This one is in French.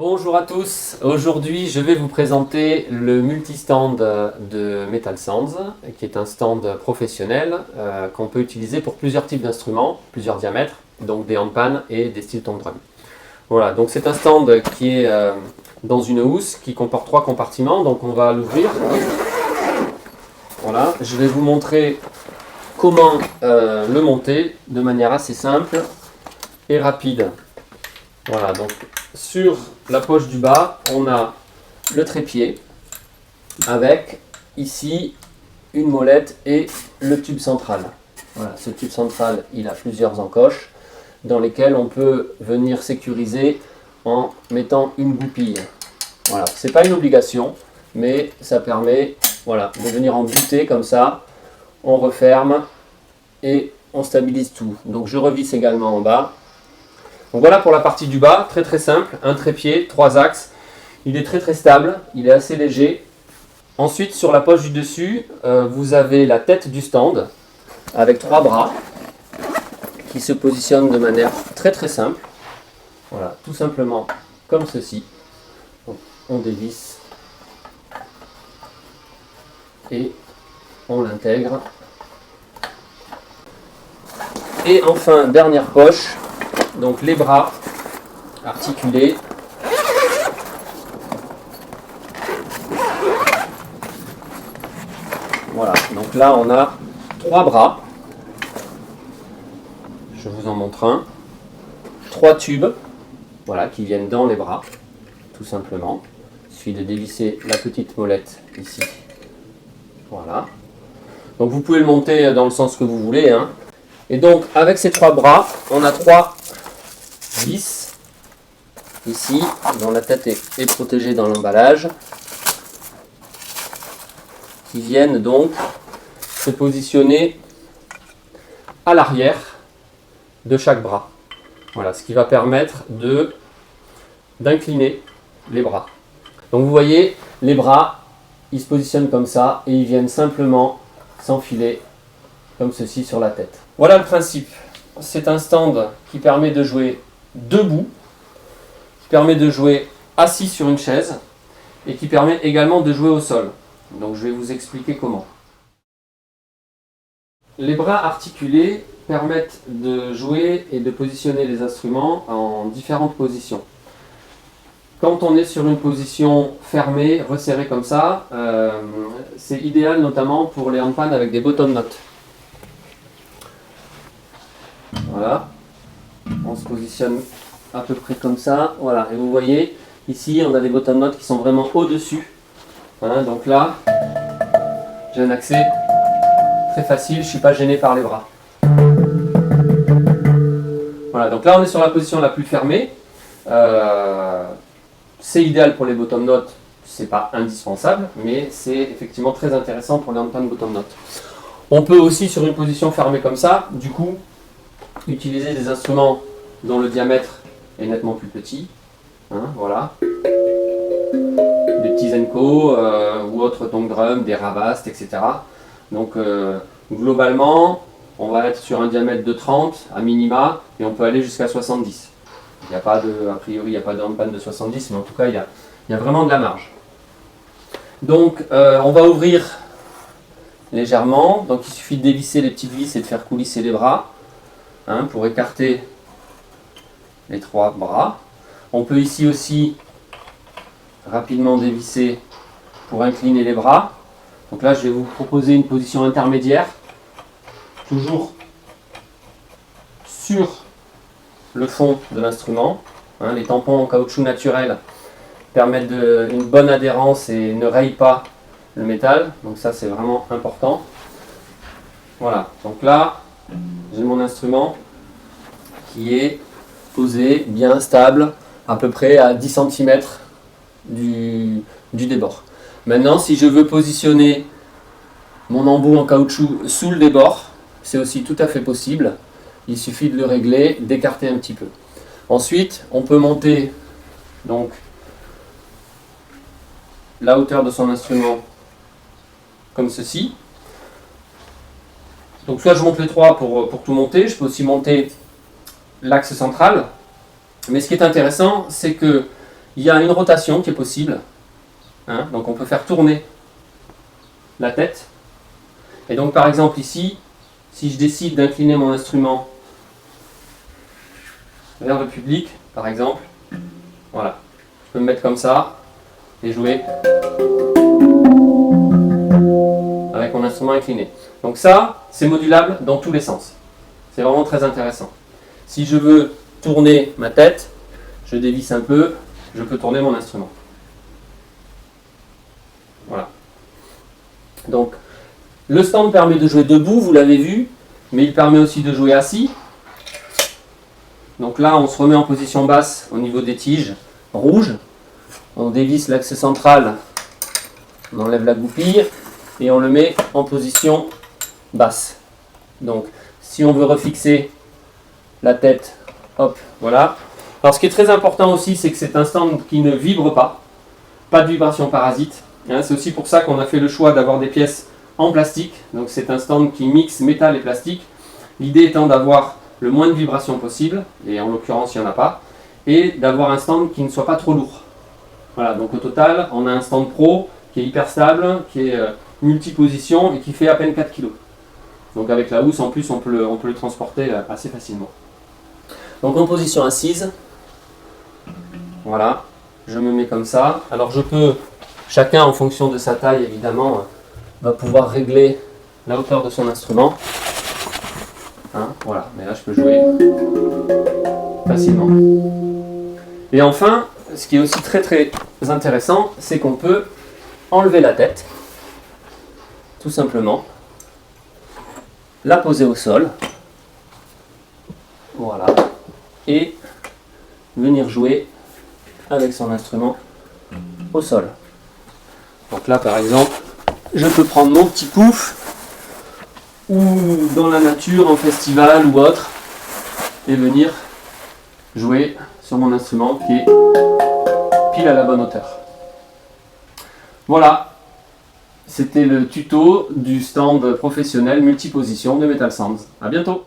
Bonjour à tous, aujourd'hui je vais vous présenter le multistand de Metal Sounds, qui est un stand professionnel qu'on peut utiliser pour plusieurs types d'instruments, plusieurs diamètres, donc des handpan et des steel tongue drum. Voilà, donc c'est un stand qui est dans une housse qui comporte 3 compartiments, donc on va l'ouvrir. Voilà, je vais vous montrer comment le monter de manière assez simple et rapide. Voilà, donc sur la poche du bas, on a le trépied avec ici une molette et le tube central. Voilà, ce tube central, il a plusieurs encoches dans lesquelles on peut venir sécuriser en mettant une goupille. Voilà, c'est pas une obligation, mais ça permet voilà, de venir en butée comme ça. On referme et on stabilise tout. Donc je revisse également en bas. Donc voilà pour la partie du bas, très simple, un trépied, 3 axes. Il est très stable, il est assez léger. Ensuite sur la poche du dessus, vous avez la tête du stand avec 3 bras qui se positionnent de manière très simple. Voilà, tout simplement comme ceci. Donc, on dévisse et on l'intègre. Et enfin, dernière poche. Donc les bras articulés. Voilà, donc là on a 3 bras. Je vous en montre un. 3 tubes, voilà, qui viennent dans les bras, tout simplement. Il suffit de dévisser la petite molette ici. Voilà. Donc vous pouvez le monter dans le sens que vous voulez, hein. Et donc avec ces 3 bras, on a 3 vis ici, dont la tête est protégée dans l'emballage, qui viennent donc se positionner à l'arrière de chaque bras. Voilà, ce qui va permettre d'incliner les bras. Donc vous voyez, les bras, ils se positionnent comme ça et ils viennent simplement s'enfiler comme ceci sur la tête. Voilà le principe. C'est un stand qui permet de jouer debout, qui permet de jouer assis sur une chaise et qui permet également de jouer au sol. Donc je vais vous expliquer comment. Les bras articulés permettent de jouer et de positionner les instruments en différentes positions. Quand on est sur une position fermée, resserrée comme ça, c'est idéal notamment pour les handpan avec des bottom notes. Voilà, on se positionne à peu près comme ça, voilà, et vous voyez, ici on a des bottom notes qui sont vraiment au-dessus, hein, donc là, j'ai un accès très facile, je ne suis pas gêné par les bras. Voilà, donc là on est sur la position la plus fermée, c'est idéal pour les bottom notes, c'est pas indispensable, mais c'est effectivement très intéressant pour les handpan bottom notes. On peut aussi sur une position fermée comme ça, du coup, utiliser des instruments dont le diamètre est nettement plus petit, hein, voilà, des petits Zenko ou autres tongue drum, des Ravast, etc. Donc globalement, on va être sur un diamètre de 30 à minima et on peut aller jusqu'à 70. Il n'y a pas de, a priori, il n'y a pas de handpan de 70, mais en tout cas, il y a vraiment de la marge. Donc on va ouvrir légèrement, donc il suffit de dévisser les petites vis et de faire coulisser les bras. Hein, pour écarter les 3 bras. On peut ici aussi rapidement dévisser pour incliner les bras. Donc là je vais vous proposer une position intermédiaire, toujours sur le fond de l'instrument. Hein, les tampons en caoutchouc naturel permettent une bonne adhérence et ne rayent pas le métal, donc ça c'est vraiment important. Voilà, donc là j'ai mon instrument qui est posé, bien stable, à peu près à 10 cm du débord. Maintenant, si je veux positionner mon embout en caoutchouc sous le débord, c'est aussi tout à fait possible. Il suffit de le régler, d'écarter un petit peu. Ensuite, on peut monter donc la hauteur de son instrument comme ceci. Donc soit je monte les 3 pour tout monter, je peux aussi monter l'axe central. Mais ce qui est intéressant, c'est que Il y a une rotation qui est possible. Hein, donc on peut faire tourner la tête. Et donc par exemple ici, si je décide d'incliner mon instrument vers le public, par exemple, voilà, je peux me mettre comme ça et jouer avec mon instrument incliné. Donc ça, c'est modulable dans tous les sens. C'est vraiment très intéressant. Si je veux tourner ma tête, je dévisse un peu, je peux tourner mon instrument. Voilà. Donc, le stand permet de jouer debout, vous l'avez vu, mais il permet aussi de jouer assis. Donc là, on se remet en position basse au niveau des tiges rouges. On dévisse l'axe central, on enlève la goupille et on le met en position basse. Donc, si on veut refixer la tête, hop, voilà. Alors, ce qui est très important aussi, c'est que c'est un stand qui ne vibre pas de vibration parasite. Hein, c'est aussi pour ça qu'on a fait le choix d'avoir des pièces en plastique. Donc, c'est un stand qui mixe métal et plastique. L'idée étant d'avoir le moins de vibrations possible, et en l'occurrence, il n'y en a pas, et d'avoir un stand qui ne soit pas trop lourd. Voilà, donc au total, on a un stand pro qui est hyper stable, qui est multiposition et qui fait à peine 4 kg. Donc avec la housse, en plus, on peut le transporter assez facilement. Donc en position assise, voilà, je me mets comme ça. Alors je peux, chacun en fonction de sa taille évidemment, va pouvoir régler la hauteur de son instrument. Hein, voilà, mais là je peux jouer facilement. Et enfin, ce qui est aussi très très intéressant, c'est qu'on peut enlever la tête, tout simplement, la poser au sol, voilà, et venir jouer avec son instrument au sol. Donc là par exemple, je peux prendre mon petit pouf, ou dans la nature, en festival ou autre, et venir jouer sur mon instrument qui est pile à la bonne hauteur. Voilà, c'était le tuto du stand professionnel multiposition de Metal Sounds. À bientôt!